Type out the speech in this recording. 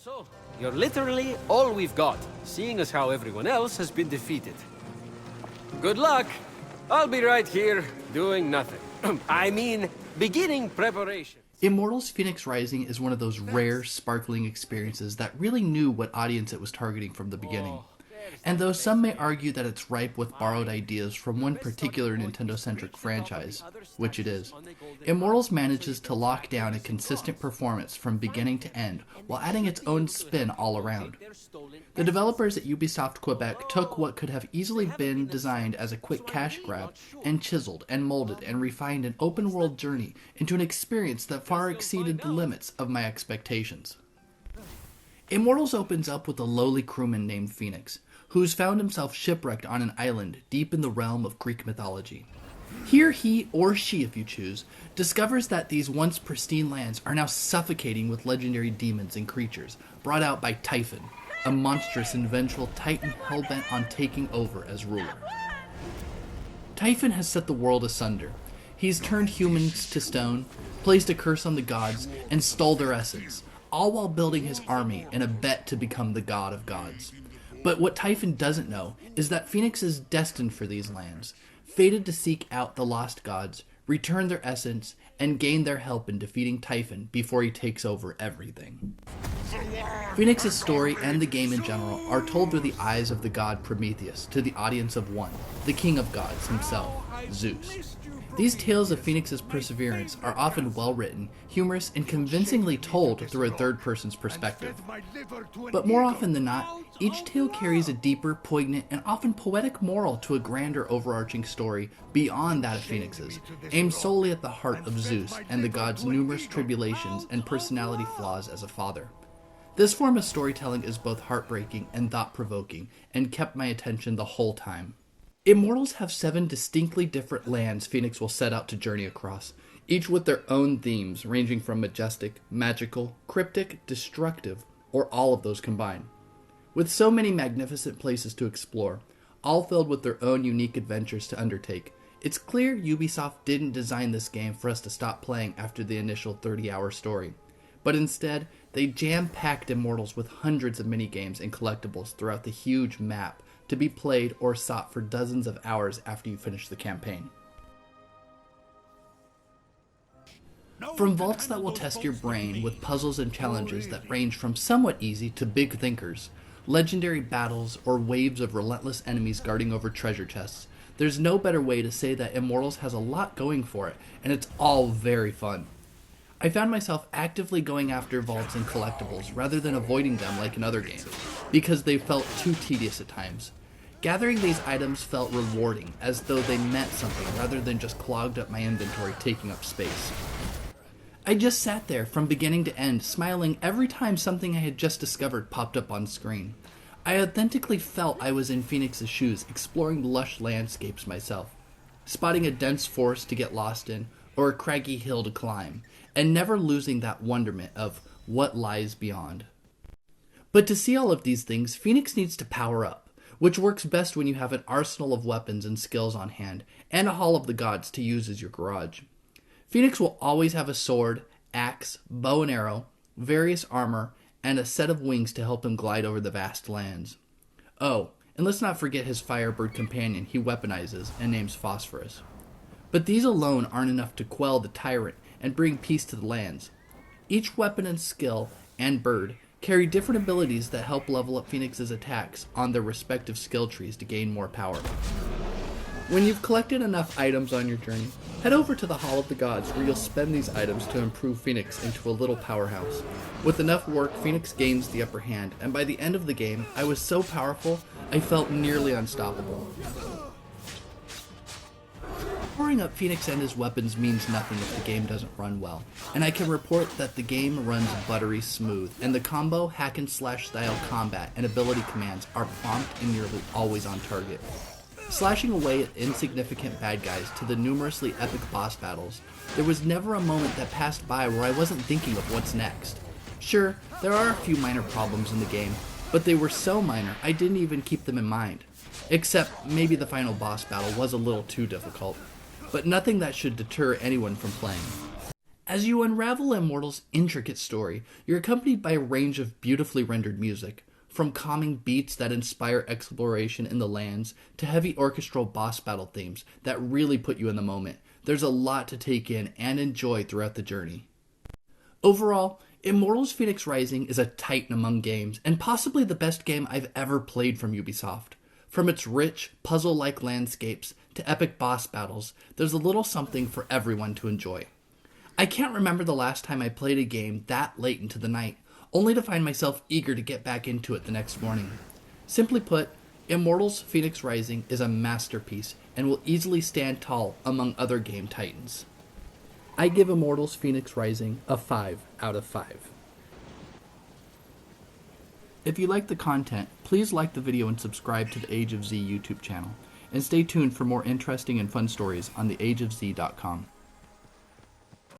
So, you're literally all we've got, seeing as how everyone else has been defeated. Good luck. I'll be right here, doing nothing. I mean, beginning preparation. Immortals Fenyx Rising is one of those rare, sparkling experiences that really knew what audience it was targeting from the beginning. And though some may argue that it's ripe with borrowed ideas from one particular Nintendo-centric franchise, which it is, Immortals manages to lock down a consistent performance from beginning to end while adding its own spin all around. The developers at Ubisoft Quebec took what could have easily been designed as a quick cash grab and chiseled and molded and refined an open-world journey into an experience that far exceeded the limits of my expectations. Immortals opens up with a lowly crewman named Fenyx, who's found himself shipwrecked on an island deep in the realm of Greek mythology. Here he, or she if you choose, discovers that these once pristine lands are now suffocating with legendary demons and creatures brought out by Typhon, a monstrous and vengeful titan hell-bent on taking over as ruler. Typhon has set the world asunder. He's turned humans to stone, placed a curse on the gods, and stole their essence, all while building his army in a bet to become the god of gods. But what Typhon doesn't know is that Fenyx is destined for these lands, fated to seek out the lost gods, return their essence, and gain their help in defeating Typhon before he takes over everything. Fenyx's story and the game in general are told through the eyes of the god Prometheus to the audience of one, the king of gods himself, Zeus. These tales of Fenyx's perseverance are often well-written, humorous, and convincingly told through a third person's perspective. But more often than not, each tale carries a deeper, poignant, and often poetic moral to a grander overarching story beyond that of Fenyx's, aimed solely at the heart of Zeus and the god's numerous tribulations and personality flaws as a father. This form of storytelling is both heartbreaking and thought-provoking, and kept my attention the whole time. Immortals have 7 distinctly different lands Fenyx will set out to journey across, each with their own themes ranging from majestic, magical, cryptic, destructive, or all of those combined. With so many magnificent places to explore, all filled with their own unique adventures to undertake, it's clear Ubisoft didn't design this game for us to stop playing after the initial 30-hour story, but instead, they jam-packed Immortals with hundreds of minigames and collectibles throughout the huge map, to be played or sought for dozens of hours after you finish the campaign. From vaults that will test your brain with puzzles and challenges that range from somewhat easy to big thinkers, legendary battles, or waves of relentless enemies guarding over treasure chests, there's no better way to say that Immortals has a lot going for it, and it's all very fun. I found myself actively going after vaults and collectibles rather than avoiding them like in other games, because they felt too tedious at times. Gathering these items felt rewarding, as though they meant something rather than just clogged up my inventory taking up space. I just sat there from beginning to end, smiling every time something I had just discovered popped up on screen. I authentically felt I was in Fenyx's shoes, exploring lush landscapes myself, spotting a dense forest to get lost in, or a craggy hill to climb, and never losing that wonderment of what lies beyond. But to see all of these things, Fenyx needs to power up, which works best when you have an arsenal of weapons and skills on hand, and a Hall of the Gods to use as your garage. Fenyx will always have a sword, axe, bow and arrow, various armor, and a set of wings to help him glide over the vast lands. Oh, and let's not forget his firebird companion he weaponizes and names Phosphorus. But these alone aren't enough to quell the tyrant and bring peace to the lands. Each weapon and skill, and bird, carry different abilities that help level up Fenyx's attacks on their respective skill trees to gain more power. When you've collected enough items on your journey, head over to the Hall of the Gods where you'll spend these items to improve Fenyx into a little powerhouse. With enough work, Fenyx gains the upper hand, and by the end of the game, I was so powerful, I felt nearly unstoppable. Powering up Fenyx and his weapons means nothing if the game doesn't run well, and I can report that the game runs buttery smooth, and the combo, hack and slash style combat and ability commands are prompt and nearly always on target. Slashing away at insignificant bad guys to the numerously epic boss battles, there was never a moment that passed by where I wasn't thinking of what's next. Sure, there are a few minor problems in the game, but they were so minor I didn't even keep them in mind. Except maybe the final boss battle was a little too difficult, but nothing that should deter anyone from playing. As you unravel Immortals' intricate story, you're accompanied by a range of beautifully rendered music, from calming beats that inspire exploration in the lands to heavy orchestral boss battle themes that really put you in the moment. There's a lot to take in and enjoy throughout the journey. Overall, Immortals Fenyx Rising is a titan among games, and possibly the best game I've ever played from Ubisoft. From its rich, puzzle-like landscapes to epic boss battles, there's a little something for everyone to enjoy. I can't remember the last time I played a game that late into the night, only to find myself eager to get back into it the next morning. Simply put, Immortals Fenyx Rising is a masterpiece and will easily stand tall among other game titans. I give Immortals Fenyx Rising a 5 out of 5. If you like the content, please like the video and subscribe to the Age of Z YouTube channel, and stay tuned for more interesting and fun stories on theageofz.com.